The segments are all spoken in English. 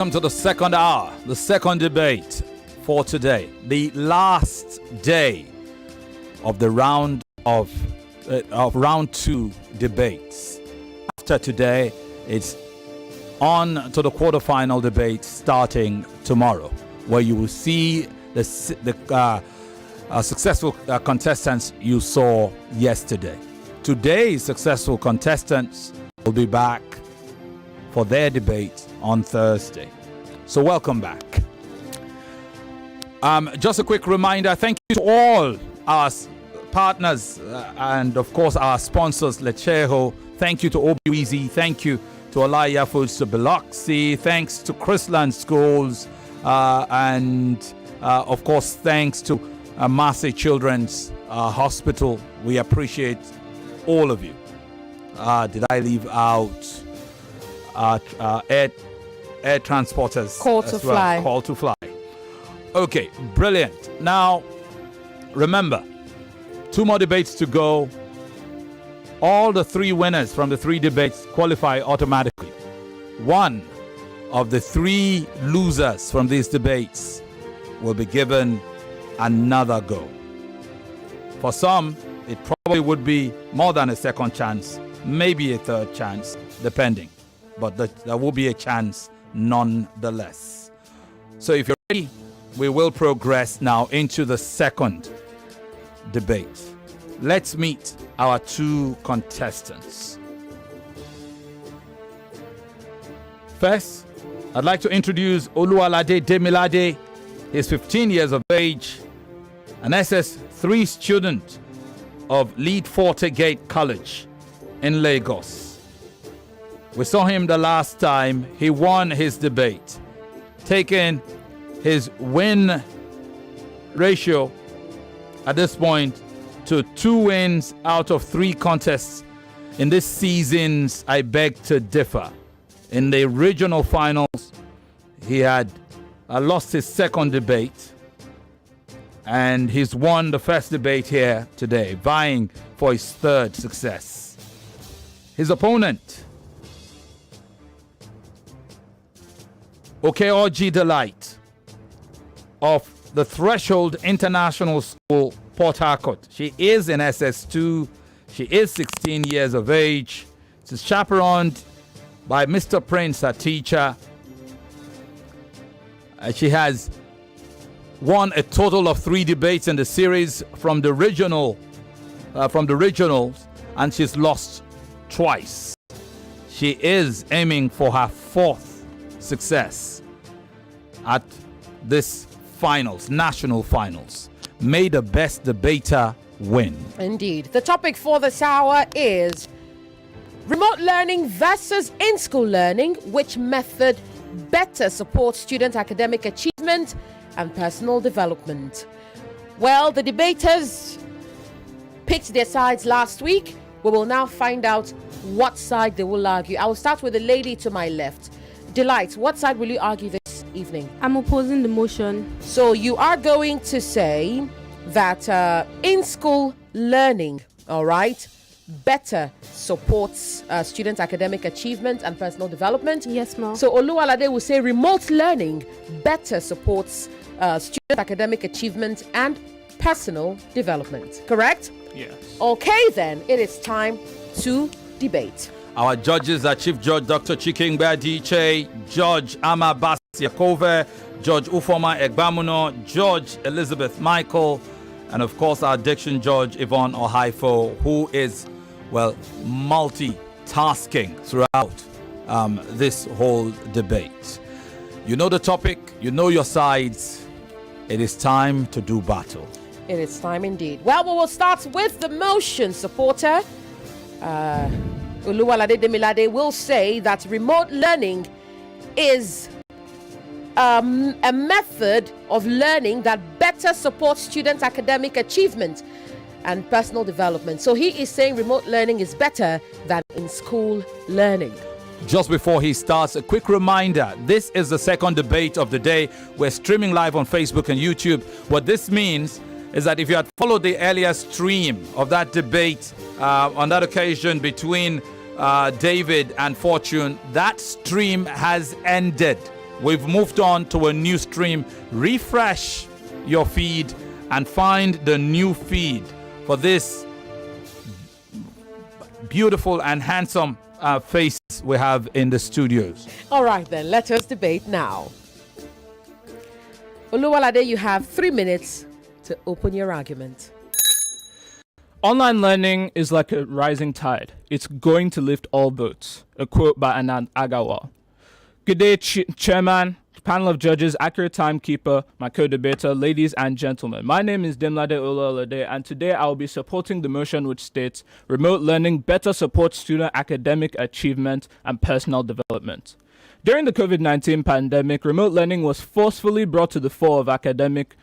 Welcome to the second hour, the second debate for today, the last day of the round of round two debates. After today, it's on to the quarterfinal debate starting tomorrow, where you will see the successful contestants you saw yesterday. Today's successful contestants will be back for their debate on Thursday. So welcome back. Just a quick reminder, thank you to all our partners and of course our sponsors, Lecheho. Thank you to Okey-Orji. Thank you to Olaya Foods, to Biloxi. Thanks to Chrisland Schools. And of course, thanks to Massey Children's Hospital. We appreciate all of you. Did I leave out air transporters? Call to fly. Call to fly. Okay, brilliant. Now, remember, 2 more debates to go. All the 3 winners from the 3 debates qualify automatically. 1 of the 3 losers from these debates will be given another go. For some, it probably would be more than a second chance, maybe a third chance, depending. But there will be a chance nonetheless. So if you're ready, we will progress now into the second debate. Let's meet our 2 contestants. First, I'd like to introduce Oluwalade Demilade. He's 15 years of age, an SS3 student of Lead-Forte Gate College in Lagos. We saw him the last time he won his debate, taking his win ratio at this point to 2 wins out of 3 contests in this season's I Beg to Differ. In the regional finals, he had lost his second debate, and he's won the first debate here today, vying for his 3rd success. His opponent, Okey-Orji Delight of the Threshold International School, Port Harcourt. She is in SS2. She is 16 years of age. She's chaperoned by Mr. Prince, her teacher. She has won a total of 3 debates in the series from the regionals, and she's lost twice. She is aiming for her 4th success at this finals, national finals. May the best debater win. Indeed. The topic for this hour is remote learning versus in-school learning. Which method better supports student academic achievement and personal development? Well, the debaters picked their sides last week. We will now find out what side they will argue. I will start with the lady to my left. Delight, what side will you argue this evening? I'm opposing the motion. So you are going to say that in-school learning, all right, better supports student academic achievement and personal development? Yes, ma'am. So Oluwalade will say remote learning better supports student academic achievement and personal development. Correct? Yes. Okay, then it is time to debate. Our judges are Chief Judge Dr. Chikingbe Adiche, Judge Ama Basiakove, Judge Ufoma Egbamuno, Judge Elizabeth Michael, and of course our Diction Judge Yvonne Okhaifo, who is, well, multitasking throughout this whole debate. You know the topic, you know your sides. It is time to do battle. It is time indeed. Well, we will start with the motion supporter. Oluwalade Demilade will say that remote learning is a method of learning that better supports student academic achievement and personal development. So he is saying remote learning is better than in-school learning. Just before he starts, a quick reminder, this is the second debate of the day. We're streaming live on Facebook and YouTube. What this means is that if you had followed the earlier stream of that debate on that occasion between David and Fortune, that stream has ended. we've moved on to a new stream. Refresh your feed and find the new feed for this beautiful and handsome face we have in the studios. All right, then, let us debate now. Oluwalade, you have 3 minutes to open your argument. Online learning is like a rising tide. It's going to lift all boats. A quote by Anand Agarwal. Good day, Chairman, panel of judges, accurate timekeeper, my co-debater, ladies and gentlemen. My name is Demilade Oluwalade, and today I will be supporting the motion which states remote learning better supports student academic achievement and personal development. During the COVID-19 pandemic, remote learning was forcefully brought to the fore of academic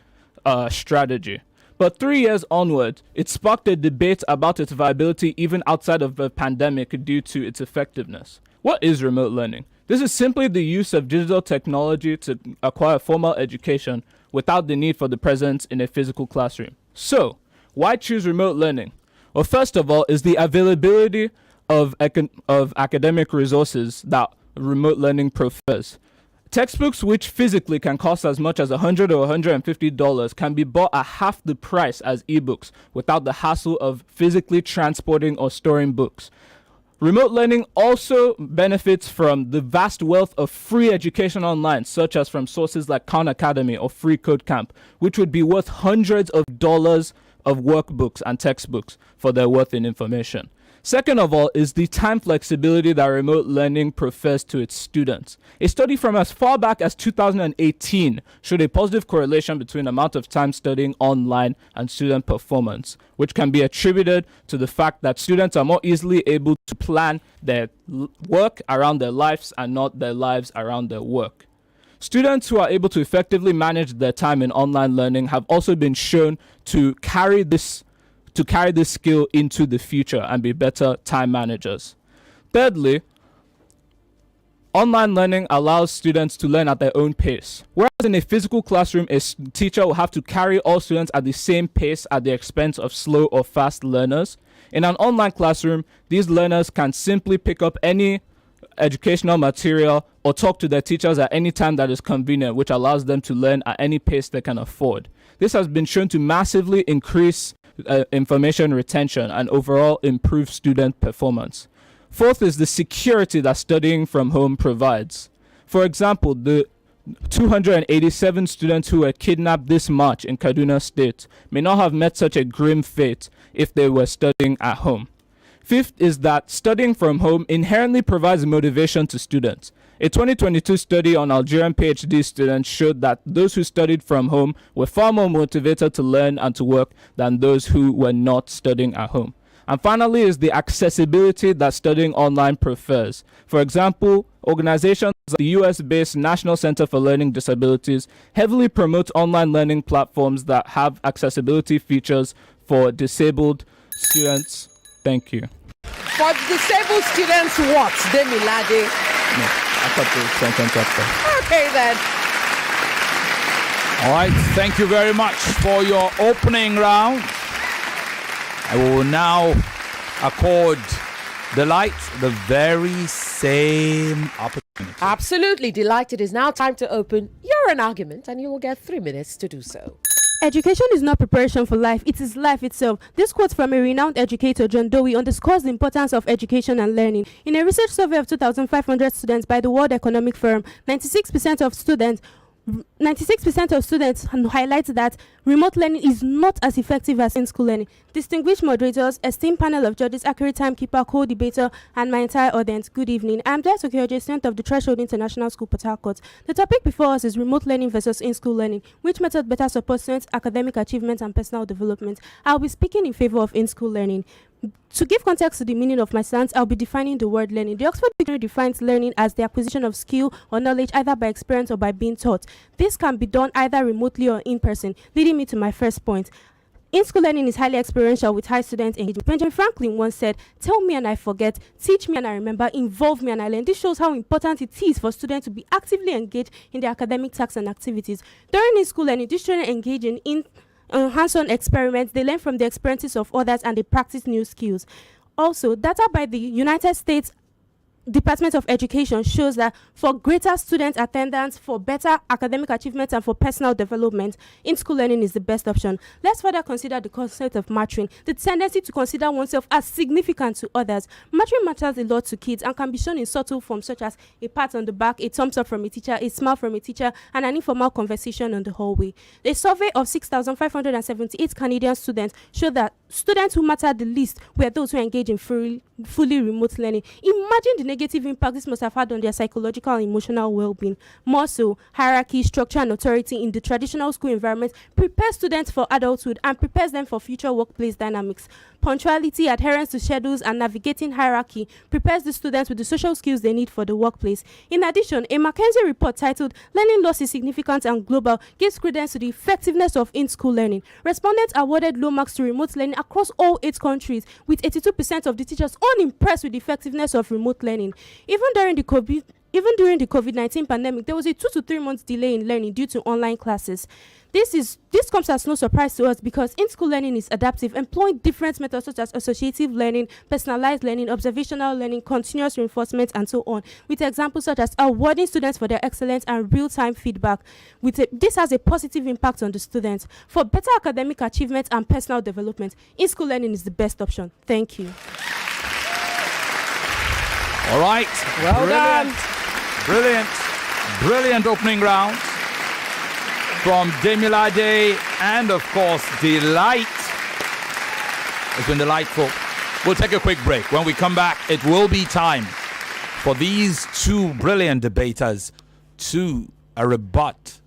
strategy. But 3 years onward, it sparked a debate about its viability even outside of the pandemic due to its effectiveness. What is remote learning? This is simply the use of digital technology to acquire formal education without the need for the presence in a physical classroom. So, why choose remote learning? Well, first of all, is the availability of academic resources that remote learning prefers. Textbooks which physically can cost as much as $100 or $150 can be bought at half the price as ebooks without the hassle of physically transporting or storing books. Remote learning also benefits from the vast wealth of free education online, such as from sources like Khan Academy or Free Code Camp, which would be worth hundreds of dollars of workbooks and textbooks for their worth in information. Second of all is the time flexibility that remote learning prefers to its students. A study from as far back as 2018 showed a positive correlation between the amount of time studying online and student performance, which can be attributed to the fact that students are more easily able to plan their work around their lives and not their lives around their work. Students who are able to effectively manage their time in online learning have also been shown to carry this skill into the future and be better time managers. Thirdly, online learning allows students to learn at their own pace. Whereas in a physical classroom, a teacher will have to carry all students at the same pace at the expense of slow or fast learners. In an online classroom, these learners can simply pick up any educational material or talk to their teachers at any time that is convenient, which allows them to learn at any pace they can afford. This has been shown to massively increase information retention and overall improve student performance. Fourth is the security that studying from home provides. For example, the 287 students who were kidnapped this March in Kaduna State may not have met such a grim fate if they were studying at home. Fifth is that studying from home inherently provides motivation to students. A 2022 study on Algerian PhD students showed that those who studied from home were far more motivated to learn and to work than those who were not studying at home. And finally is the accessibility that studying online prefers. For example, organizations like the US-based National Center for Learning Disabilities heavily promote online learning platforms that have accessibility features for disabled students. Thank you. For disabled students, what, Demilade? No, I cut the sentence up there. Okay, then. All right, thank you very much for your opening round. I will now accord Delight the very same opportunity. Absolutely delighted. It is now time to open your argument, and you will get 3 minutes to do so. Education is not preparation for life, it is life itself. This quote from a renowned educator, John Dewey, underscores the importance of education and learning. In a research survey of 2,500 students by the World Economic Forum, 96% of students highlight that remote learning is not as effective as in-school learning. Distinguished moderators, esteemed panel of judges, accurate timekeeper, co-debater, and my entire audience, good evening. I'm Okey-Orji, student of the Threshold International School, Port Harcourt. The topic before us is remote learning versus in-school learning. Which method better supports students' academic achievement and personal development? I'll be speaking in favor of in-school learning. To give context to the meaning of my stance, I'll be defining the word learning. The Oxford Dictionary defines learning as the acquisition of skill or knowledge either by experience or by being taught. This can be done either remotely or in person, leading me to my first point. In-school learning is highly experiential with high student engagement. Benjamin Franklin once said, "Tell me and I forget, teach me and I remember, involve me and I learn." This shows how important it is for students to be actively engaged in their academic tasks and activities. During in-school learning, these students engage in hands-on experiments, they learn from the experiences of others and they practice new skills. Also, data by the United States Department of Education shows that for greater student attendance, for better academic achievements, and for personal development, in-school learning is the best option. Let's further consider the concept of matching, the tendency to consider oneself as significant to others. Matching matters a lot to kids and can be shown in subtle forms such as a pat on the back, a thumbs up from a teacher, a smile from a teacher, and an informal conversation on the hallway. A survey of 6,578 Canadian students showed that students who mattered the least were those who engage in fully remote learning. Imagine the negative impact this must have had on their psychological and emotional well-being. More so, hierarchy, structure, and authority in the traditional school environment prepares students for adulthood and prepares them for future workplace dynamics. Punctuality, adherence to schedules, and navigating hierarchy prepares the students with the social skills they need for the workplace. In addition, a McKinsey report titled "Learning Loss is Significant and Global" gives credence to the effectiveness of in-school learning. Respondents awarded low marks to remote learning across all 8 countries, with 82% of the teachers unimpressed with the effectiveness of remote learning. Even during the COVID-19 pandemic, there was a 2 to 3 months delay in learning due to online classes. This comes as no surprise to us because in-school learning is adaptive, employing different methods such as associative learning, personalized learning, observational learning, continuous reinforcement, and so on, with examples such as awarding students for their excellence and real-time feedback. This has a positive impact on the students. For better academic achievement and personal development, in-school learning is the best option. Thank you. All right. Well done. Brilliant opening round from Demilade and, of course, Delight. It's been delightful. We'll take a quick break. When we come back, it will be time for these 2 brilliant debaters to rebut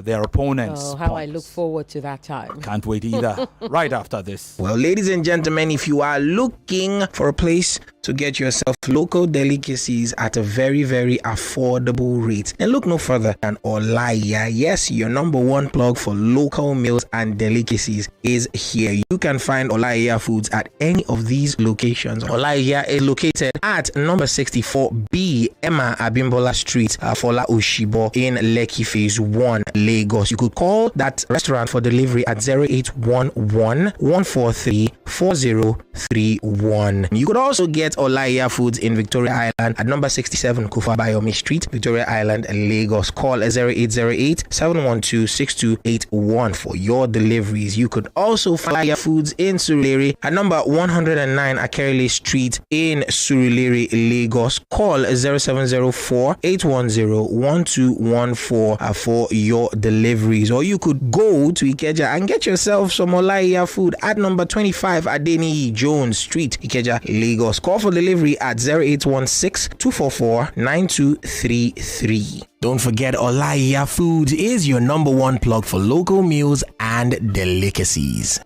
their opponents. Oh, how I look forward to that time. Can't wait either. Right after this. Well, ladies and gentlemen, if you are looking for a place to get yourself local delicacies at a very, very affordable rate, then look no further than Olaiya. Yes, your number 1 plug for local meals and delicacies is here. You can find Olaiya Foods at any of these locations. Olaiya is located at number 64B Emma Abimbola Street, Fola Oshibo in Lekki Phase 1, Lagos. You could call that restaurant for delivery at 0811 143 4031. You could also get Olaiya Foods in Victoria Island at number 67 Kufa Bayomi Street, Victoria Island, Lagos. Call 0808 712 6281 for your deliveries. You could also find Olaiya Foods in Surulere at number 109 Akerele Street in Surulere, Lagos. Call 0704 810 1214 for your deliveries. Or you could go to Ikeja and get yourself some Olaiya food at number 25 Adeni Jones Street, Ikeja, Lagos. Call for delivery at 0816 244 9233. Don't forget, Olaiya Foods is your number 1 plug for local meals and delicacies.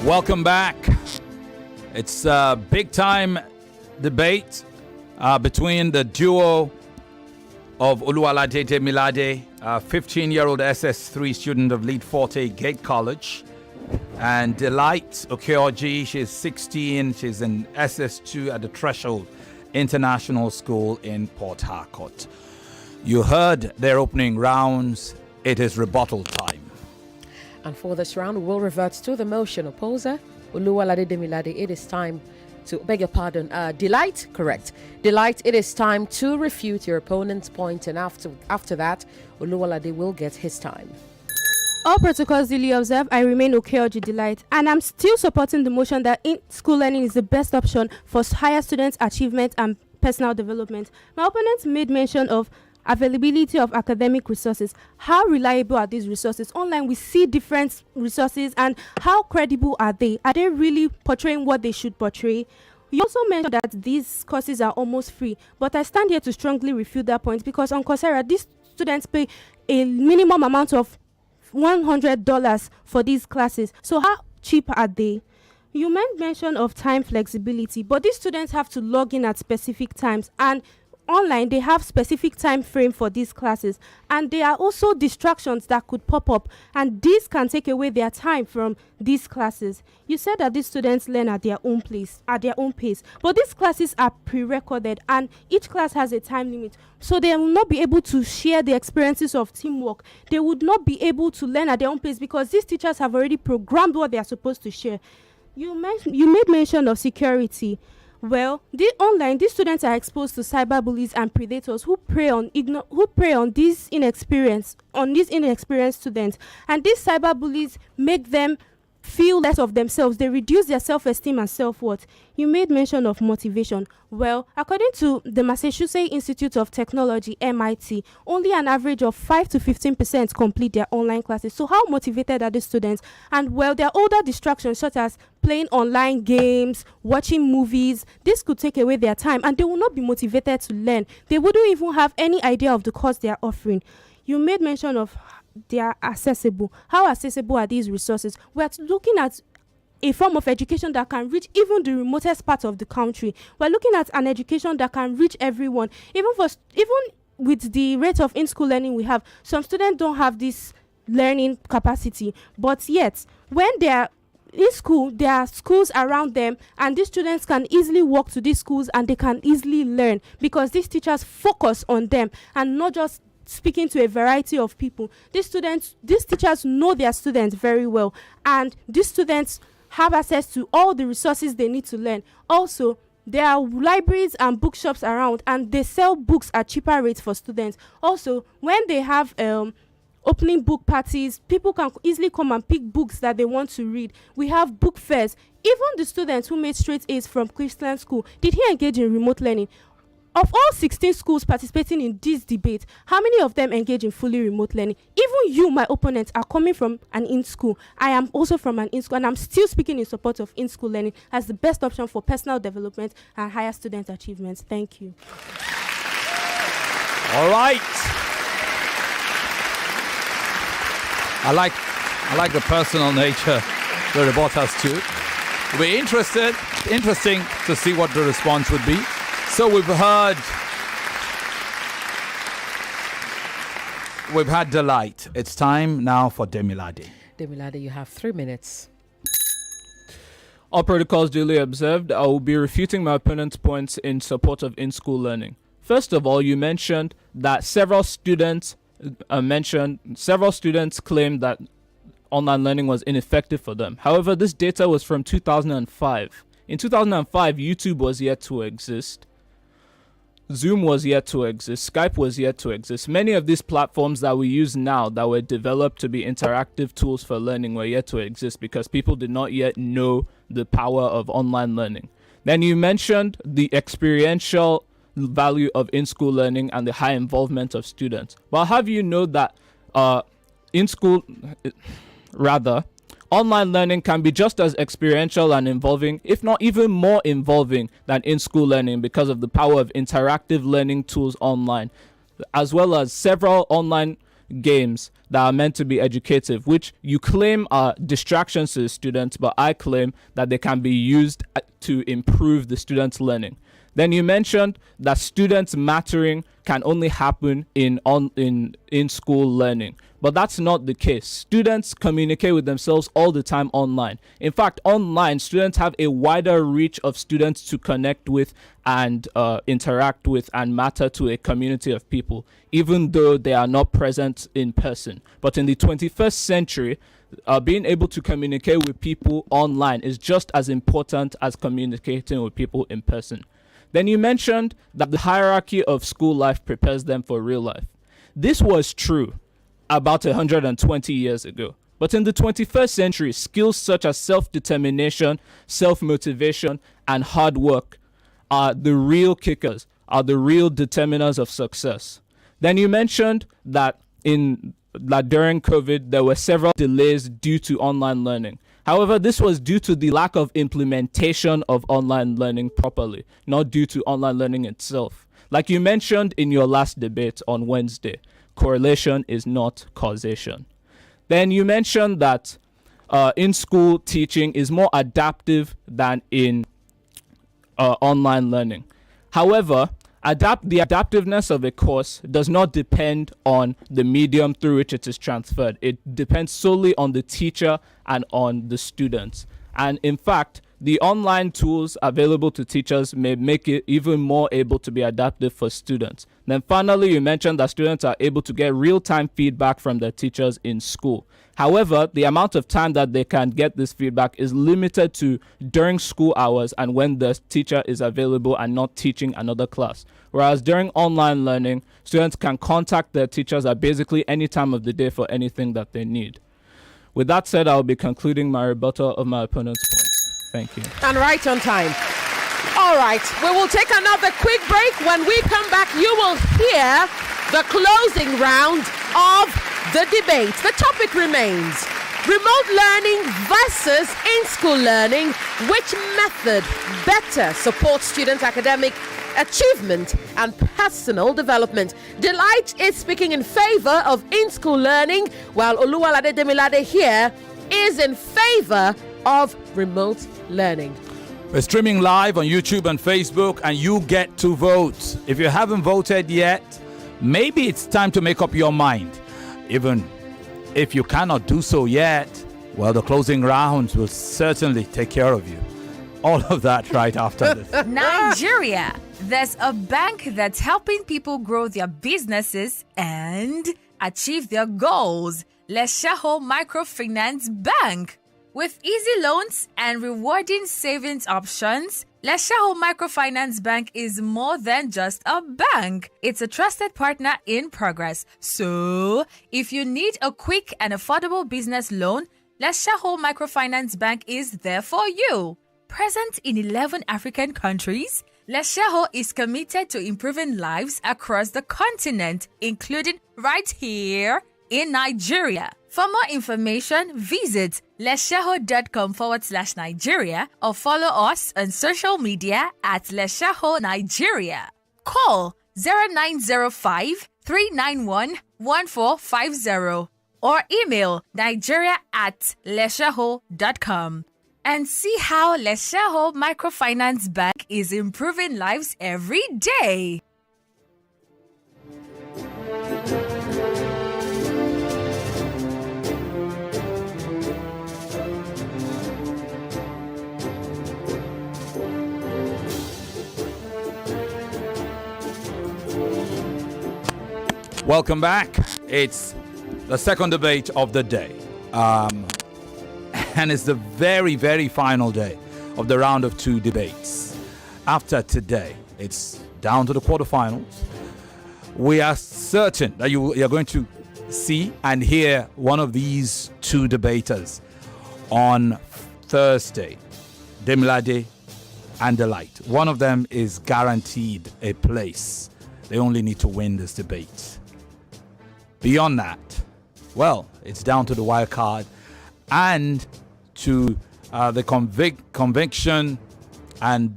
Welcome back. It's a big time debate between the duo of Oluwalade Demilade, a 15-year-old SS3 student of Lead-Forte Gate College, and Delight Okey-Orji. She's 16. She's in SS2 at the Threshold International School in Port Harcourt. You heard their opening rounds. It is rebuttal time. And for this round, we will revert to the motion opposer, Oluwalade Demilade. It is time to, beg your pardon, Delight, correct. Delight, it is time to refute your opponent's point, and after that, Oluwalade will get his time. All protocols duly observed, I remain Okey-Orji Delight, and I'm still supporting the motion that in-school learning is the best option for higher students' achievement and personal development. My opponent made mention of availability of academic resources. How reliable are these resources? Online, we see different resources, and how credible are they? Are they really portraying what they should portray? You also mentioned that these courses are almost free, but I stand here to strongly refute that point because on Coursera, these students pay a minimum amount of $100 for these classes. So how cheap are they? You made mention of time flexibility, but these students have to log in at specific times, and online they have specific time frame for these classes, and there are also distractions that could pop up, and this can take away their time from these classes. You said that these students learn at their own pace, but these classes are pre-recorded, and each class has a time limit, so they will not be able to share the experiences of teamwork. They would not be able to learn at their own pace because these teachers have already programmed what they are supposed to share. You made mention of security. Well, these students are exposed to cyberbullies and predators who prey on these inexperienced students, and these cyberbullies make them feel less of themselves. They reduce their self-esteem and self-worth. You made mention of motivation. Well, according to the Massachusetts Institute of Technology, MIT, only an average of 5 to 15% complete their online classes. So how motivated are the students? And well, there are older distractions such as playing online games, watching movies. This could take away their time and they will not be motivated to learn. They wouldn't even have any idea of the course they are offering. You made mention of they are accessible. How accessible are these resources? We are looking at a form of education that can reach even the remotest part of the country. We're looking at an education that can reach everyone. Even with the rate of in-school learning we have, some students don't have this learning capacity. But yet, when they are in school, there are schools around them, and these students can easily walk to these schools and they can easily learn because these teachers focus on them and not just speaking to a variety of people. These teachers know their students very well, and these students have access to all the resources they need to learn. Also, there are libraries and bookshops around, and they sell books at cheaper rates for students. Also, when they have opening book parties, people can easily come and pick books that they want to read. We have book fairs. Even the students who made straight A's from Christian school, did he engage in remote learning? Of all 16 schools participating in this debate, how many of them engage in fully remote learning? Even you, my opponents, are coming from an in-school. I am also from an in-school, and I'm still speaking in support of in-school learning as the best option for personal development and higher student achievements. Thank you. All right. I like the personal nature, the rebuttals too. It'll be interesting to see what the response would be. So we've had Delight. It's time now for Demilade. Demilade, you have 3 minutes. All protocols duly observed. I will be refuting my opponent's points in support of in-school learning. First of all, you mentioned that several students claimed that online learning was ineffective for them. However, this data was from 2005. In 2005, YouTube was yet to exist. Zoom was yet to exist. Skype was yet to exist. Many of these platforms that we use now that were developed to be interactive tools for learning were yet to exist because people did not yet know the power of online learning. Then you mentioned the experiential value of in-school learning and the high involvement of students. Well, have you know that online learning can be just as experiential and involving, if not even more involving than in-school learning because of the power of interactive learning tools online, as well as several online games that are meant to be educative, which you claim are distractions to the students, but I claim that they can be used to improve the students' learning. Then you mentioned that students mattering can only happen in school learning. But that's not the case. Students communicate with themselves all the time online. In fact, online, students have a wider reach of students to connect with and interact with and matter to a community of people, even though they are not present in person. But in the 21st century, being able to communicate with people online is just as important as communicating with people in person. Then you mentioned that the hierarchy of school life prepares them for real life. This was true about 120 years ago. But in the 21st century, skills such as self-determination, self-motivation, and hard work are the real kickers, are the real determiners of success. Then you mentioned that during COVID, there were several delays due to online learning. However, this was due to the lack of implementation of online learning properly, not due to online learning itself. Like you mentioned in your last debate on Wednesday, correlation is not causation. Then you mentioned that in-school teaching is more adaptive than in online learning. However, the adaptiveness of a course does not depend on the medium through which it is transferred. It depends solely on the teacher and on the students. And in fact, the online tools available to teachers may make it even more able to be adaptive for students. Then finally, you mentioned that students are able to get real-time feedback from their teachers in school. However, the amount of time that they can get this feedback is limited to during school hours and when the teacher is available and not teaching another class. Whereas during online learning, students can contact their teachers at basically any time of the day for anything that they need. With that said, I'll be concluding my rebuttal of my opponent's points. Thank you. And right on time. All right, we will take another quick break. When we come back, you will hear the closing round of the debate. The topic remains remote learning versus in-school learning. Which method better supports students' academic achievement and personal development? Delight is speaking in favor of in-school learning, while Oluwalade Demilade here is in favor of remote learning. We're streaming live on YouTube and Facebook, and you get to vote. If you haven't voted yet, maybe it's time to make up your mind. Even if you cannot do so yet, well, the closing rounds will certainly take care of you. All of that right after this. Nigeria. There's a bank that's helping people grow their businesses and achieve their goals. Leshaho Microfinance Bank. With easy loans and rewarding savings options, Leshaho Microfinance Bank is more than just a bank. It's a trusted partner in progress. So, if you need a quick and affordable business loan, Leshaho Microfinance Bank is there for you. Present in 11 African countries, Leshaho is committed to improving lives across the continent, including right here in Nigeria. For more information, visit leshaho.com/Nigeria or follow us on social media at Leshaho Nigeria. Call 0905 391 1450 or email nigeria@leshaho.com and see how Leshaho Microfinance Bank is improving lives every day. Welcome back. It's the second debate of the day. And it's the very, very final day of the round of two debates. After today, it's down to the quarterfinals. We are certain that you're going to see and hear one of these two debaters on Thursday, Demilade and Delight. One of them is guaranteed a place. They only need to win this debate. Beyond that, well, it's down to the wild card and to the conviction and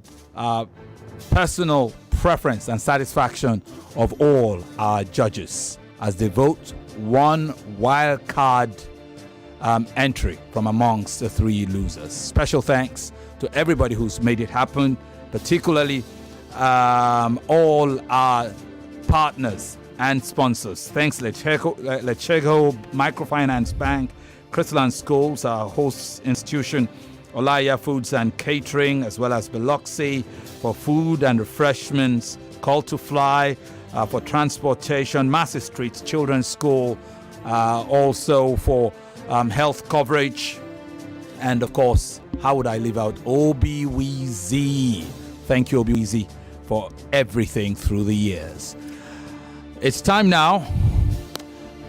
personal preference and satisfaction of all our judges as they vote one wild card entry from amongst the three losers. Special thanks to everybody who's made it happen, particularly all our partners and sponsors. Thanks, Lecheco Microfinance Bank, Crystal Schools, our host institution, Olaya Foods and Catering, as well as Biloxi for food and refreshments, Call to Fly for transportation, Massey Street Children's School, also for health coverage, and of course, how would I leave out OBWZ? Thank you, OBWZ, for everything through the years. It's time now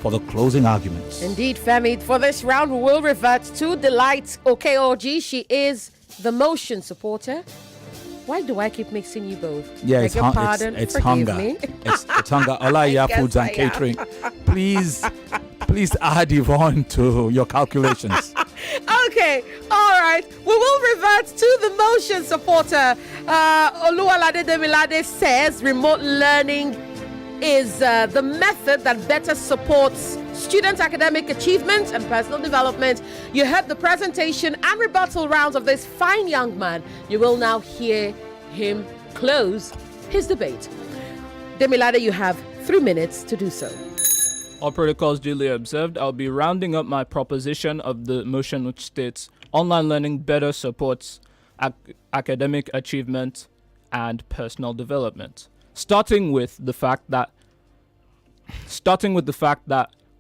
for the closing arguments. Indeed, Femi. For this round, we will revert to Delight Okey-Orji. She is the motion supporter. Why do I keep mixing you both? Yeah, Beg your pardon. It's Forgive hunger. me. It's hunger. Olaya Foods and Catering. Please add Yvonne to your calculations. Okay, all right. We will revert to the motion supporter. Oluwalade Demilade says remote learning is the method that better supports students' academic achievement and personal development. You heard the presentation and rebuttal rounds of this fine young man. You will now hear him close his debate. Demilade, you have 3 minutes to do so. All protocols duly observed, I'll be rounding up my proposition of the motion which states online learning better supports academic achievement and personal development. starting with the fact that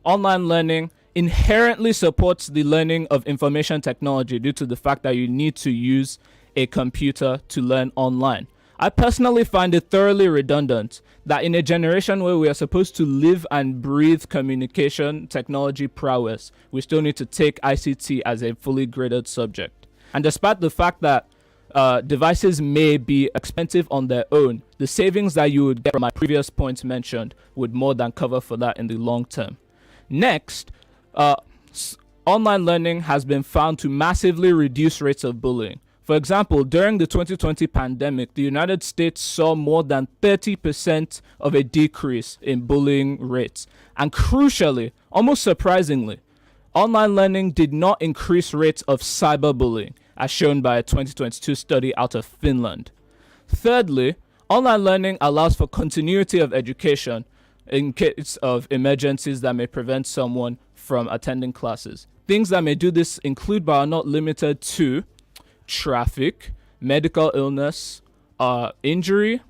online learning inherently supports the learning of information technology due to the fact that you need to use a computer to learn online. I personally find it thoroughly redundant that in a generation where we are supposed to live and breathe communication technology prowess, we still need to take ICT as a fully graded subject. And despite the fact that devices may be expensive on their own, the savings that you would get from my previous points mentioned would more than cover for that in the long term. Next, online learning has been found to massively reduce rates of bullying. For example, during the 2020 pandemic, the United States saw more than 30% of a decrease in bullying rates. And crucially, almost surprisingly, online learning did not increase rates of cyberbullying, as shown by a 2022 study out of Finland. Thirdly, online learning allows for continuity of education in case of emergencies that may prevent someone from attending classes. Things that may do this include but are not limited to traffic, medical illness, injury,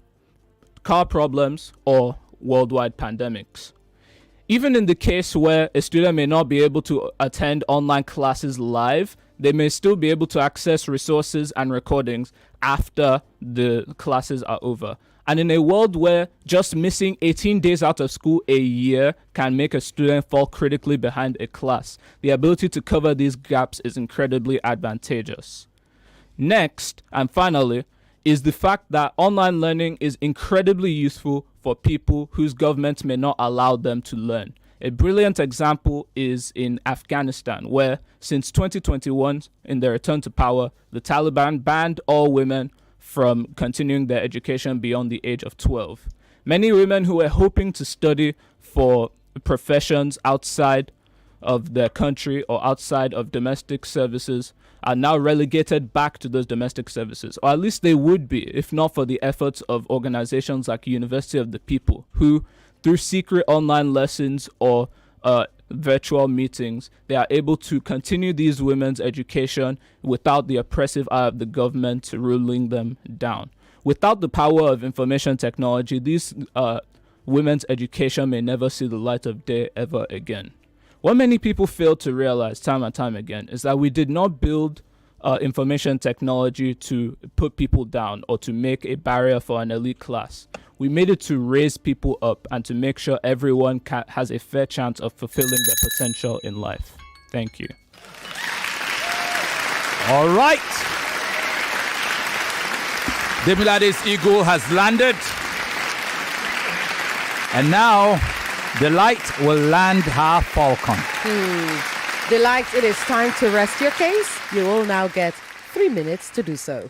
car problems, or worldwide pandemics. Even in the case where a student may not be able to attend online classes live, they may still be able to access resources and recordings after the classes are over. And in a world where just missing 18 days out of school a year can make a student fall critically behind a class, the ability to cover these gaps is incredibly advantageous. Next, and finally, is the fact that online learning is incredibly useful for people whose government may not allow them to learn. A brilliant example is in Afghanistan, where since 2021, in their return to power, the Taliban banned all women from continuing their education beyond the age of 12. Many women who were hoping to study for professions outside of their country or outside of domestic services are now relegated back to those domestic services, or at least they would be if not for the efforts of organizations like University of the People, who through secret online lessons or virtual meetings, they are able to continue these women's education without the oppressive eye of the government ruling them down. Without the power of information technology, these women's education may never see the light of day ever again. What many people fail to realize time and time again is that we did not build information technology to put people down or to make a barrier for an elite class. We made it to raise people up and to make sure everyone has a fair chance of fulfilling their potential in life. Thank you. All right. Demilade's eagle has landed. And now, Delight will land her falcon. Delight, it is time to rest your case. You will now get 3 minutes to do so.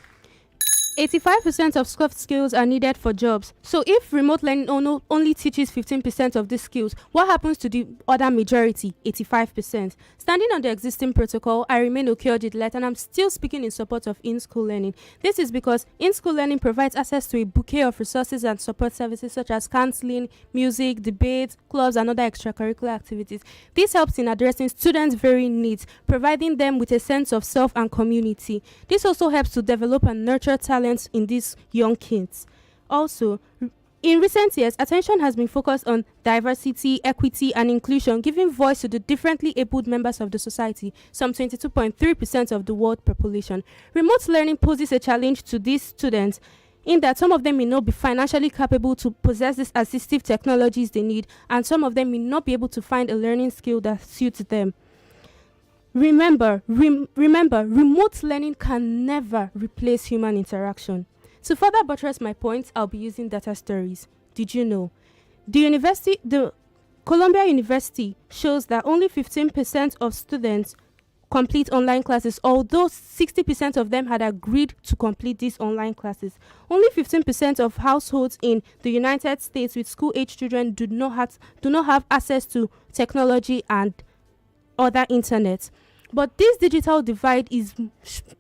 85% of soft skills are needed for jobs. So if remote learning only teaches 15% of these skills, what happens to the other majority, 85%? Standing on the existing protocol, I remain Okey-Orji Delight, and I'm still speaking in support of in-school learning. This is because in-school learning provides access to a bouquet of resources and support services such as counseling, music, debates, clubs, and other extracurricular activities. This helps in addressing students' varying needs, providing them with a sense of self and community. This also helps to develop and nurture talent in these young kids. Also, in recent years, attention has been focused on diversity, equity, and inclusion, giving voice to the differently abled members of the society, some 22.3% of the world population. Remote learning poses a challenge to these students in that some of them may not be financially capable to possess these assistive technologies they need, and some of them may not be able to find a learning skill that suits them. Remember, remote learning can never replace human interaction. To further buttress my point, I'll be using data stories. Did you know? The Columbia University shows that only 15% of students complete online classes, although 60% of them had agreed to complete these online classes. Only 15% of households in the United States with school-age children do not have access to technology and other internet. But this digital divide is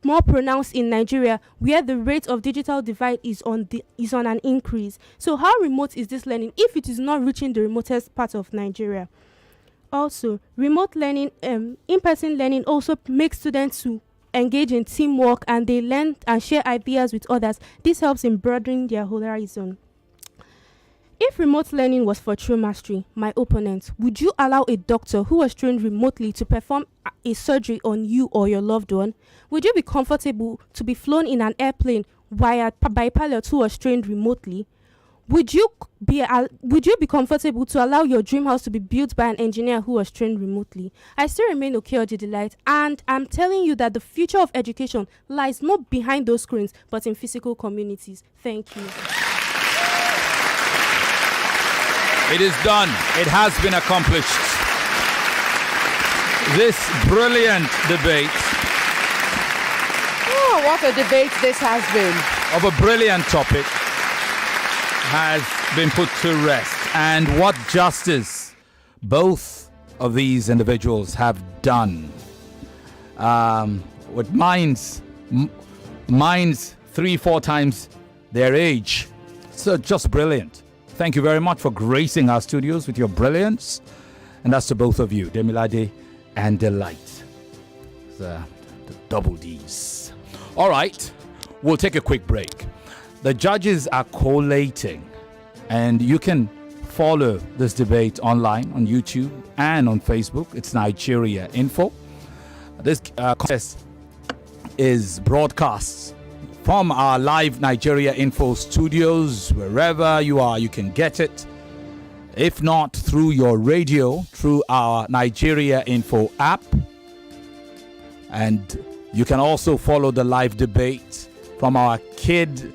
more pronounced in Nigeria, where the rate of digital divide is on an increase. So how remote is this learning if it is not reaching the remotest part of Nigeria? Also, remote learning, in-person learning also makes students to engage in teamwork, and they learn and share ideas with others. This helps in broadening their horizon. If remote learning was for true mastery, my opponent, would you allow a doctor who was trained remotely to perform a surgery on you or your loved one? Would you be comfortable to be flown in an airplane by a pilot who was trained remotely? Would you be comfortable to allow your dream house to be built by an engineer who was trained remotely? I still remain Okey-Orji Delight, and I'm telling you that the future of education lies not behind those screens, but in physical communities. Thank you. It is done. It has been accomplished. This brilliant debate. Oh, what a debate this has been. Of a brilliant topic has been put to rest. And what justice both of these individuals have done. With minds 3-4 times their age. So just brilliant. Thank you very much for gracing our studios with your brilliance. And that's to both of you, Demilade and Delight. The double Ds. All right, we'll take a quick break. The judges are collating, and you can follow this debate online on YouTube and on Facebook. It's Nigeria Info. This contest is broadcast from our live Nigeria Info studios. Wherever you are, you can get it. If not, through your radio, through our Nigeria Info app. And you can also follow the live debate from our Kid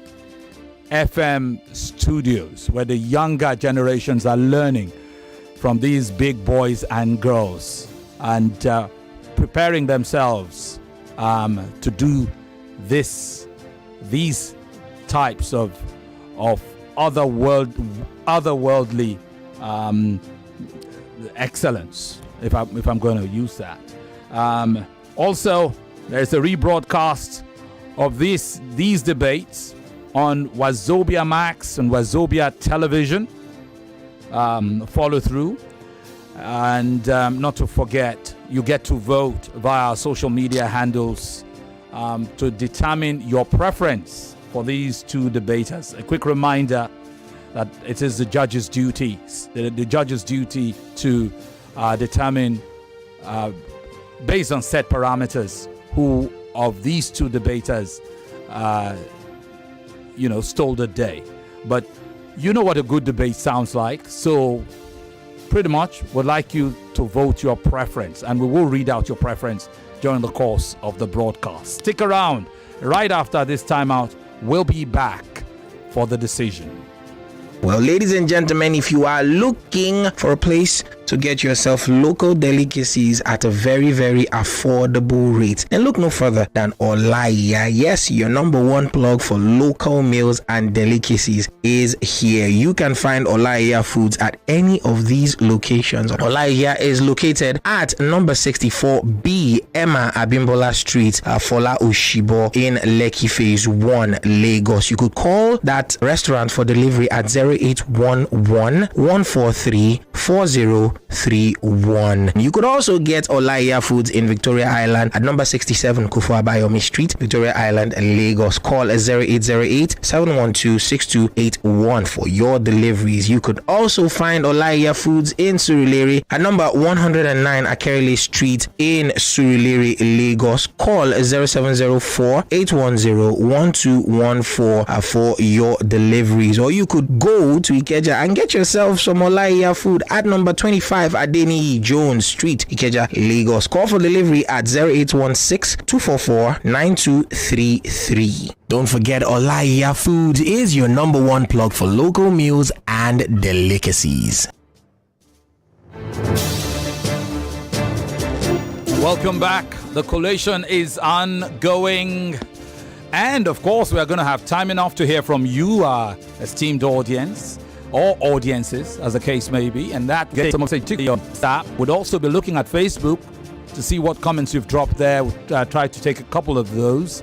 FM studios, where the younger generations are learning from these big boys and girls and preparing themselves to do these types of otherworldly excellence, if I'm going to use that. Also, there's a rebroadcast of these debates on Wazobia Max and Wazobia Television. Follow through. And not to forget, you get to vote via our social media handles to determine your preference for these two debaters. A quick reminder that it is the judge's duty, the judge's duty to determine, based on set parameters, who of these two debaters stole the day. But you know what a good debate sounds like, so pretty much would like you to vote your preference, and we will read out your preference during the course of the broadcast. Stick around. Right after this timeout, we'll be back for the decision. Well, ladies and gentlemen, if you are looking for a place to get yourself local delicacies at a very, very affordable rate, then look no further than Olaiya. Yes, your number one plug for local meals and delicacies is here. You can find Olaiya foods at any of these locations. Olaiya is located at number 64B Emma Abimbola Street, Fola Oshibo in Lekki Phase 1, Lagos. You could call that restaurant for delivery at 0811 143 4031. You could also get Olaiya Foods in Victoria Island at number 67 Kufuor Street, Victoria Island, Lagos. Call 0808 712 6281 for your deliveries. You could also find Olaiya Foods in Surulere at number 109 Akerele Street in Surulere, Lagos. Call 0704 810 1214 for your deliveries. Or you could go to Ikeja and get yourself some Olaiya food at number 25 Adeniyi Jones Street, Ikeja, Lagos. Call for delivery at 0816 244 9233. Don't forget, Olaiya Food is your number one plug for local meals and delicacies. Welcome back. The collation is ongoing. And of course, we are going to have time enough to hear from you, our esteemed audience, or audiences, as the case may be. And that gets some say on that. Would also be looking at Facebook to see what comments you've dropped there. We'll try to take a couple of those.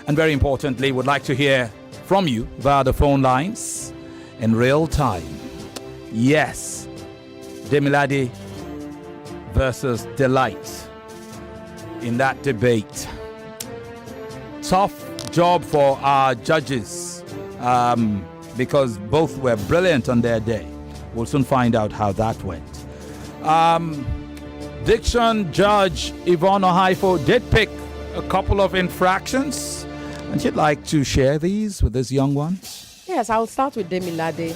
And very importantly, would like to hear from you via the phone lines in real time. Yes, Demilade versus Delight in that debate. Tough job for our judges. because both were brilliant on their day. We'll soon find out how that went. Diction judge Yvonne Okhaifo did pick a couple of infractions, and she'd like to share these with these young ones. Yes, I'll start with Demilade.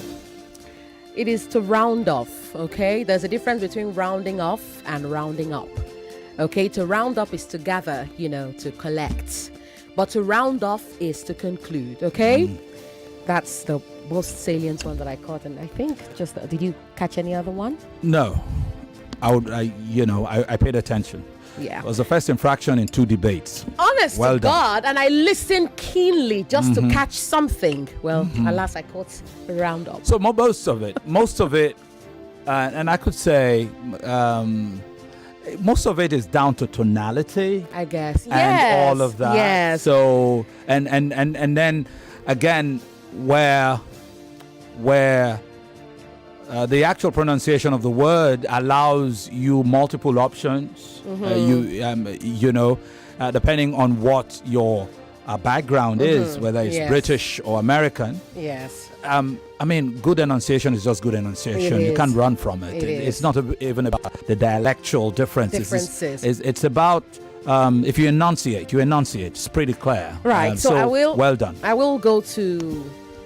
It is to round off, okay? There's a difference between rounding off and rounding up. Okay, to round up is to gather, to collect. But to round off is to conclude, okay? That's the most salient one that I caught. And I think did you catch any other one? No. I paid attention. Yeah. It was the first infraction in 2 debates. Honest Well to done. God, and I listened keenly just to catch something. Well, alas, I caught a round up. So most of it, and I could say most of it is down to tonality. I guess. And Yes. all of that. Yes. So and then again where the actual pronunciation of the word allows you multiple options. Depending on what your background is, whether it's Yes. British or American. Yes. Good enunciation is just good enunciation. It You can't is. run from it. It It's is. not even about the dialectual differences. Differences. It's about if you enunciate. It's pretty clear. Right. So I will. Well done. I will go to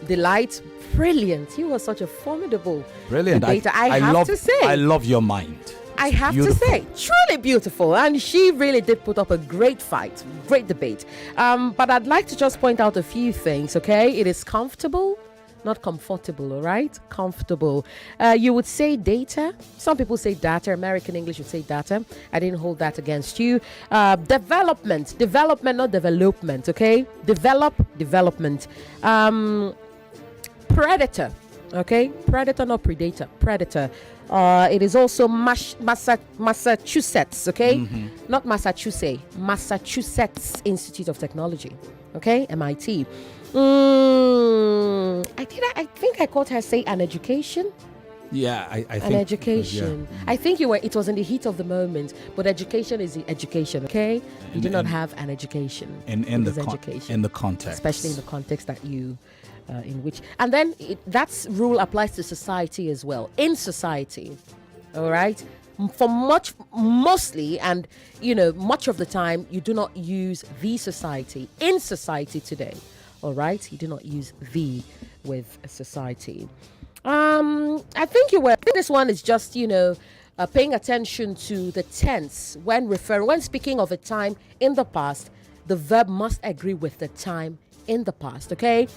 Delight. Brilliant. You were such a formidable Brilliant. debater. I have love, to say. I love your mind. I have Beautiful. to say, truly beautiful. And she really did put up a great fight, great debate. But I'd like to just point out a few things, okay? It is comfortable, not comfortable, all right? Comfortable. You would say data. Some people say data. American English would say data. I didn't hold that against you. Development, not development, okay? Development. Predator, okay? Predator, not predator. Predator. It is also Massachusetts, okay? Not Massachusetts. Massachusetts Institute of Technology, okay? MIT. I think I caught her say an education. Yeah, I think An education. Yeah. I think it was in the heat of the moment, but education is the education, okay? You do not have an education. In the context, especially in the context that you in which, and then that rule applies to society as well. In society, all right, for mostly, and much of the time, you do not use the society. In society today, all right, you do not use the with society. I think this one is just paying attention to the tense when speaking of a time in the past. The verb must agree with the time in the past. Okay.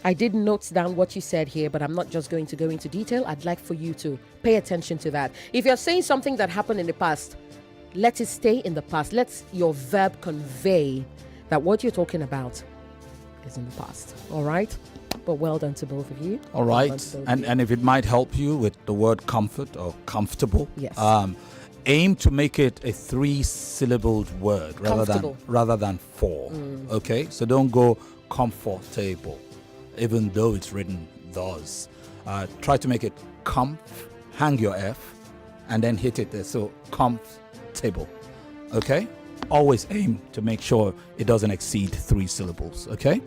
I did note down what you said here, but I'm not just going to go into detail. I'd like for you to pay attention to that. If you're saying something that happened in the past, let it stay in the past. Let your verb convey that what you're talking about is in the past. All right? But well done to both of you. All right. And if it might help you with the word comfort or comfortable, yes. Aim to make it a 3-syllabled word rather than 4. Okay? So don't go comfortable, even though it's written thus. Try to make it hang your F, and then hit it there. So comfortable. Okay? Always aim to make sure it doesn't exceed 3 syllables. Okay?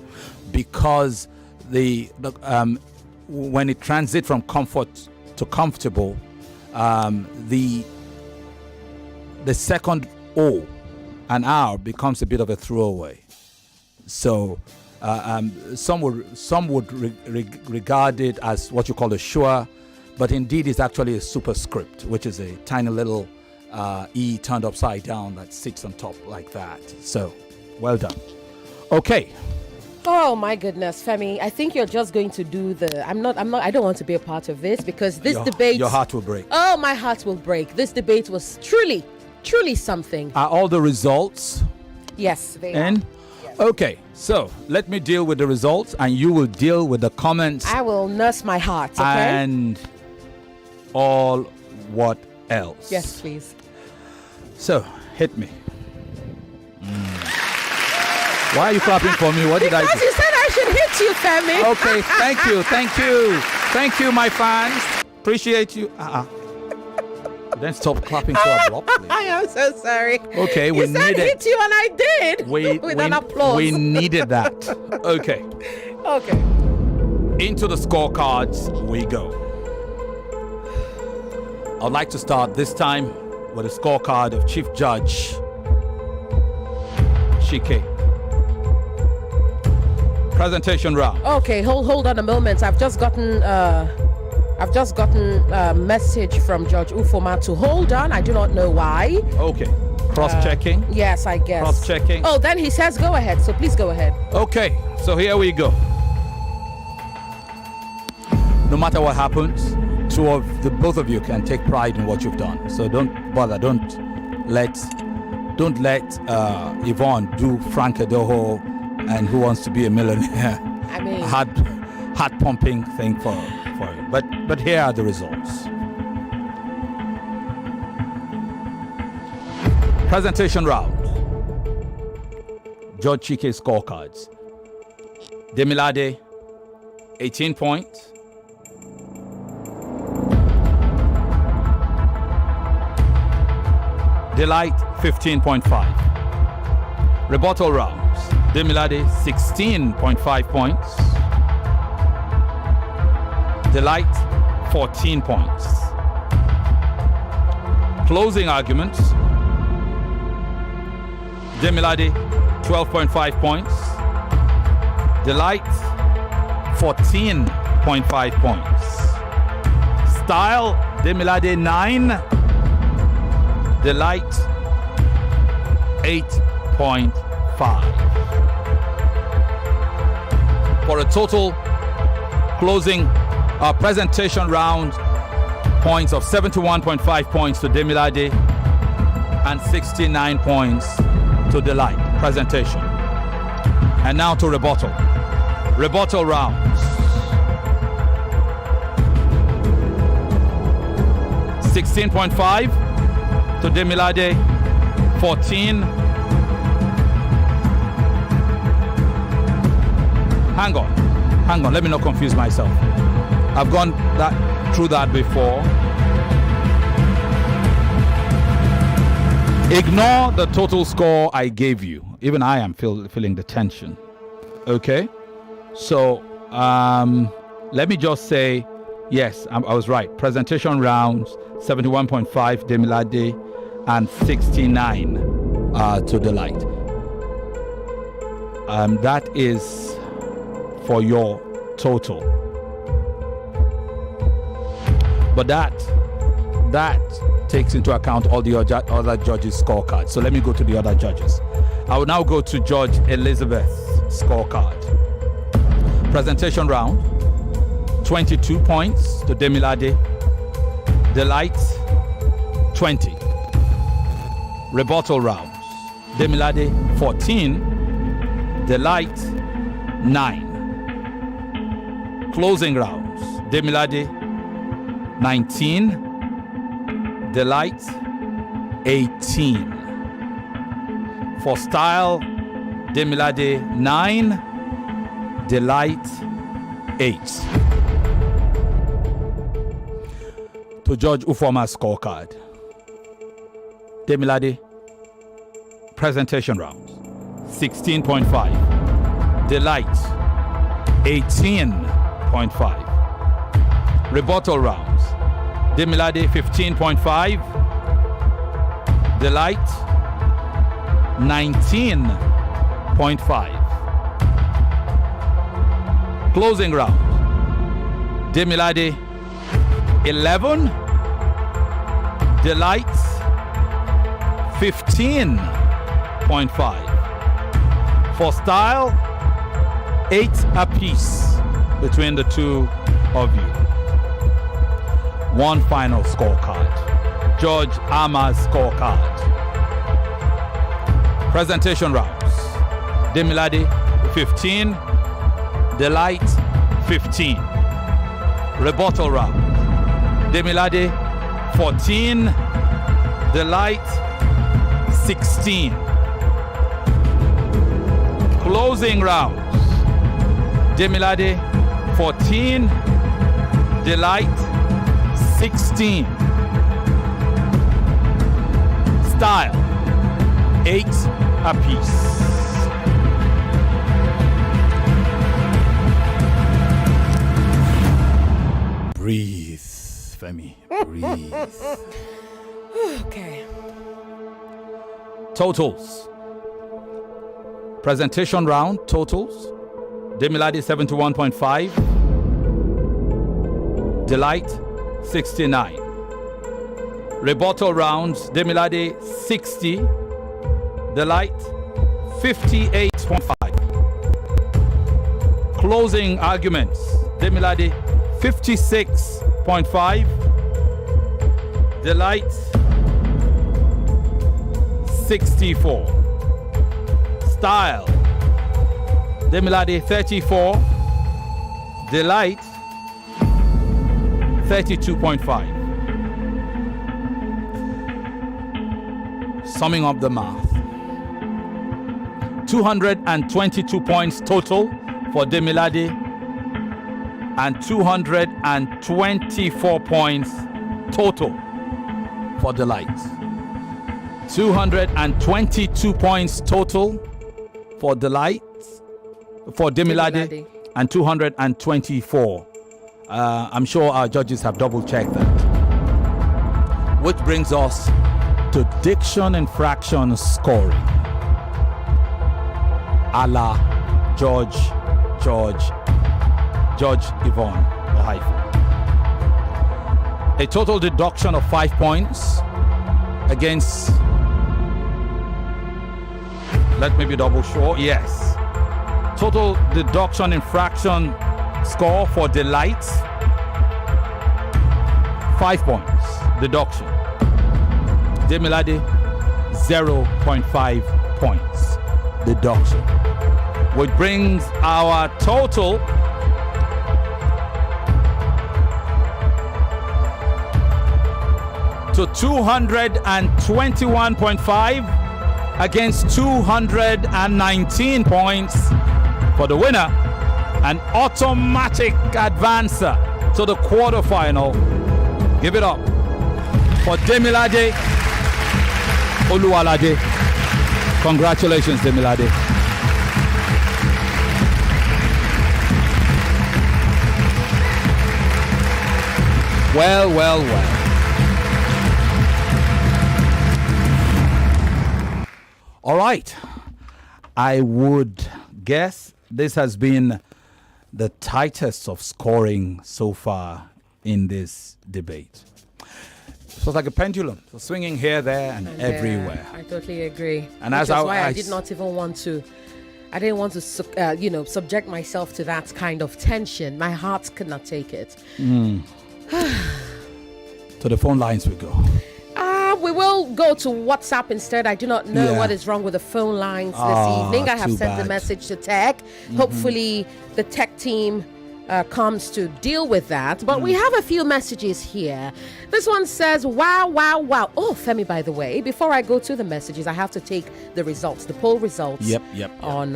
Because when it transits from comfort to comfortable, the second O and R becomes a bit of a throwaway. So some would regard it as what you call a schwa, but indeed it's actually a superscript, which is a tiny little E turned upside down that sits on top like that. So well done. Okay. Oh my goodness, Femi! I think you're just going to do the. I'm not. I don't want to be a part of this because this debate. Your heart will break. Oh, my heart will break. This debate was truly something. Are all the results? Yes, they in? are. Yes. Okay, so let me deal with the results, and you will deal with the comments. I will nurse my heart. Okay. And all what else? Yes, please. So hit me. Why are you clapping for me? What did I do? Because you said I should hit you, Femi. Okay, thank you, my fans. Appreciate you. Then stop clapping so abruptly. I am so sorry. Okay, we you said needed hit you, and I did. With an applause. We needed that. Okay. Okay. Into the scorecards we go. I'd like to start this time with a scorecard of Chief Judge Chike. Presentation round. Okay, hold on a moment. I've just gotten a message from Judge Ufoma to hold on. I do not know why. Okay. Cross-checking. Yes, I guess. Cross-checking. Oh, then he says go ahead. So please go ahead. Okay, so here we go. No matter what happens, both of you can take pride in what you've done. So don't bother. Don't let Yvonne do Frank Adoho and Who Wants to Be a Millionaire. I mean, heart pumping thing for you. But here are the results. Presentation round. Judge Chike scorecards. Demilade, 18 points. Delight, 15.5. Rebuttal rounds. Demilade, 16.5 points. Delight, 14 points. Closing arguments. Demilade, 12.5 points. Delight, 14.5 points. Style, Demilade, 9. Delight, 8.5. For a total closing presentation round points of 71.5 points to Demilade and 69 points to Delight. Presentation. And now to rebuttal. Rebuttal rounds. 16.5 to Demilade, 14. Hang on, let me not confuse myself. I've gone through that before. Ignore the total score I gave you. Even I am feeling the tension. Okay? So, let me just say, yes, I was right. Presentation rounds, 71.5 Demilade and 69 to Delight. That is for your total. But that takes into account all the other judges' scorecards. So let me go to the other judges. I will now go to Judge Elizabeth's scorecard. Presentation round, 22 points to Demilade. Delight, 20. Rebuttal rounds. Demilade, 14. Delight, 9. Closing rounds. Demilade, 19. Delight, 18. For style, Demilade, 9. Delight, 8. To Judge Ufoma's scorecard. Demilade, presentation rounds, 16.5. Delight, 18.5. Rebuttal rounds. Demilade, 15.5. Delight, 19.5. Closing round. Demilade, 11. Delight, 15.5. For style, 8 apiece between the two of you. One final scorecard. Judge Ama's scorecard. Presentation rounds. Demilade, 15. Delight, 15. Rebuttal round. Demilade, 14. Delight, 16. Closing rounds. Demilade, 14. Delight, 16. Style, 8 apiece. Breathe, Femi. Breathe. Okay. Totals. Presentation round totals. Demilade 71.5. Delight 69. Rebuttal rounds. Demilade 60. Delight 58.5. Closing arguments. Demilade 56.5. Delight 64. Style. Demilade 34. Delight 32.5. Summing up the math. 222 points total for Demilade and 224 points total for Delight. 222 points total for Delight, for Demilade, and 224. I'm sure our judges have double checked that. Which brings us to diction infraction scoring. A la Judge Yvonne Okhaifo. A total deduction of 5 points against, let me be double sure, yes. Total deduction infraction score for Delight, 5 points deduction. Demilade, 0.5 points deduction, which brings our total to 221.5 against 219 points for the winner, an automatic advancer to the quarterfinal. Give it up for Demilade Oluwalade. Congratulations, Demilade. Well. All right. I would guess this has been the tightest of scoring so far in this debate. It was like a pendulum, so swinging here, there, and everywhere. I totally agree. And which as is I why I did not even want to. I didn't want to, subject myself to that kind of tension. My heart could not take it. To the phone lines we go. We will go to WhatsApp instead. I do not know what is wrong with the phone lines this evening. I have sent the message to tech. Hopefully, the tech team comes to deal with that. But we have a few messages here. This one says, wow. Oh, Femi, by the way, before I go to the messages, I have to take the results, the poll results. Yep. On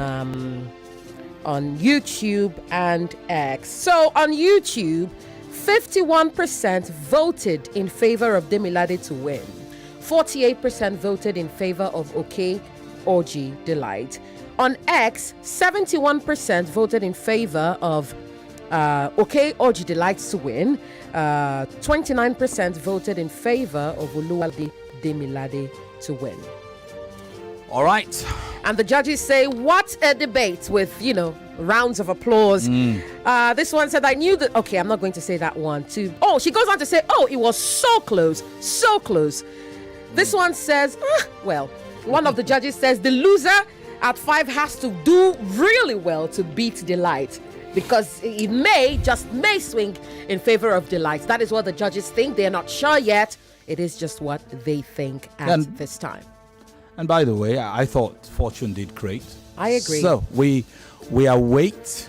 YouTube and X. So on YouTube, 51% voted in favor of Demilade to win. 48% voted in favor of Okey-Orji Delight. On X, 71% voted in favor of Okey-Orji Delight to win. 29% voted in favor of Oluwalade Demilade to win. All right. And the judges say, what a debate, with, rounds of applause. This one said, I knew that. Okay, I'm not going to say that one too. Oh, she goes on to say, it was so close. This one says, one of the judges says the loser at 5 has to do really well to beat Delight, because it may swing in favor of Delight. That is what the judges think. They're not sure yet. It is just what they think at this time. And by the way, I thought Fortune did great. I agree. So we await.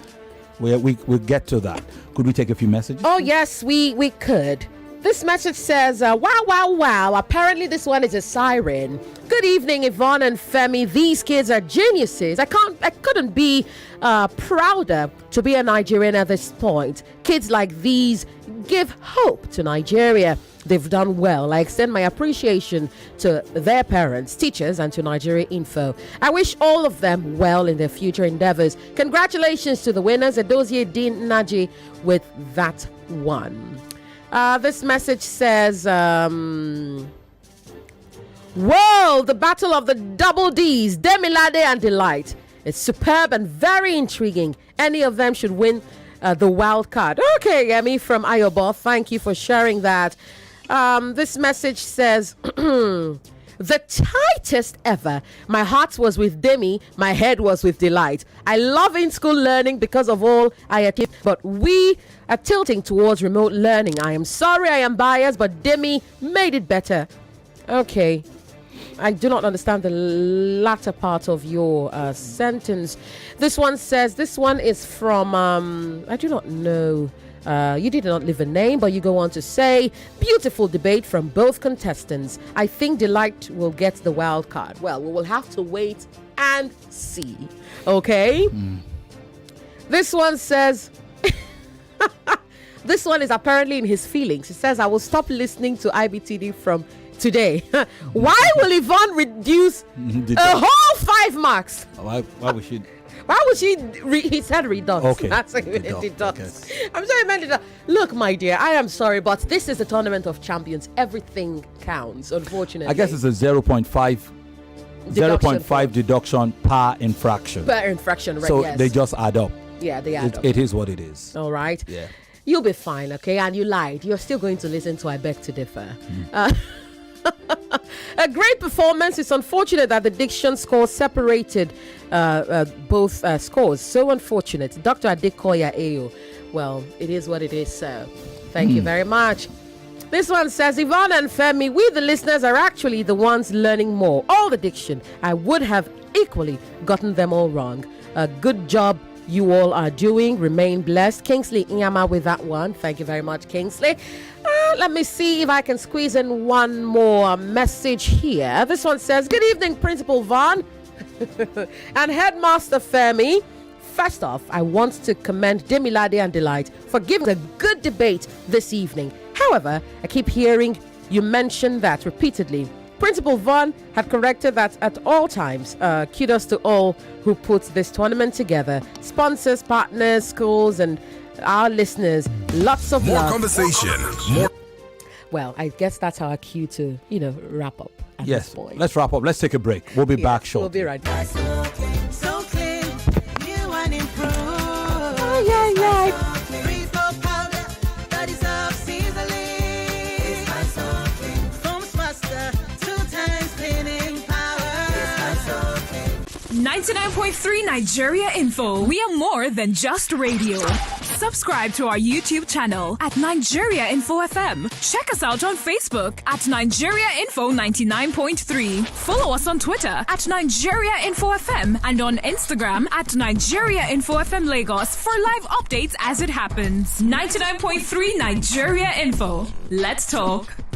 We get to that. Could we take a few messages? Oh, yes, we could. This message says, wow. Apparently this one is a siren. Good evening, Yvonne and Femi. These kids are geniuses. I couldn't be prouder to be a Nigerian at this point. Kids like these give hope to Nigeria. They've done well. I extend my appreciation to their parents, teachers, and to Nigeria Info. I wish all of them well in their future endeavors. Congratulations to the winners, Edozie Dean Naji, with that one. This message says, well, the battle of the double Ds, Demilade and Delight. It's superb and very intriguing. Any of them should win the wild card. Okay, Yemi from Ayobo, thank you for sharing that. This message says, the tightest ever. My heart was with Demi, my head was with Delight. I love in-school learning because of all I achieved, but we are tilting towards remote learning. I am sorry I am biased, but Demi made it better. Okay. I do not understand the latter part of your sentence. This one says, this one is from, I do not know. You did not leave a name, but you go on to say, beautiful debate from both contestants. I think Delight will get the wild card. Well, we will have to wait and see. Okay? This one says, this one is apparently in his feelings. It says, I will stop listening to IBTD from today. Why will Yvonne reduce a whole 5 marks? Why would she? Why would she? He said reduce. Okay. That's what it does. Okay. I'm sorry, man. Look, my dear, I am sorry, but this is a tournament of champions. Everything counts, unfortunately. I guess it's a 0.5 deduction per infraction. Per infraction, right? So yes. they just add up. Yeah, they add up. It is what it is. All right. Yeah. You'll be fine, okay? And you lied. You're still going to listen to I Beg to Differ. A great performance. It's unfortunate that the Diction score separated both scores. So unfortunate. Dr. Adekoya Ayo. Well, it is what it is, sir. Thank you very much. This one says, Yvonne and Femi, we the listeners are actually the ones learning more. All the Diction. I would have equally gotten them all wrong. Good job you all are doing. Remain blessed. Kingsley Inyama with that one. Thank you very much, Kingsley. Let me see if I can squeeze in one more message here. This one says, good evening, Principal Vaughn and Headmaster Femi. First off, I want to commend Demilade and Delight for giving a good debate this evening. However, I keep hearing you mention that repeatedly. Principal Vaughn had corrected that at all times. Kudos to all who put this tournament together. Sponsors, partners, schools, and our listeners. Lots of love. More conversation. More. Well, I guess that's our cue to, wrap up at Yes. this point. Let's wrap up. Let's take a break. We'll be back shortly. We'll be right back. So clean, new and improved. Oh, yeah. Freeze-Go powder that dissolves easily. It's my so clean. Foams faster, 2 times cleaning power. It's my so clean. 99.3 Nigeria Info. We are more than just radio. Subscribe to our YouTube channel at Nigeria Info FM. Check us out on Facebook at Nigeria Info 99.3. Follow us on Twitter at Nigeria Info FM and on Instagram at Nigeria Info FM Lagos for live updates as it happens. 99.3 Nigeria Info. Let's talk.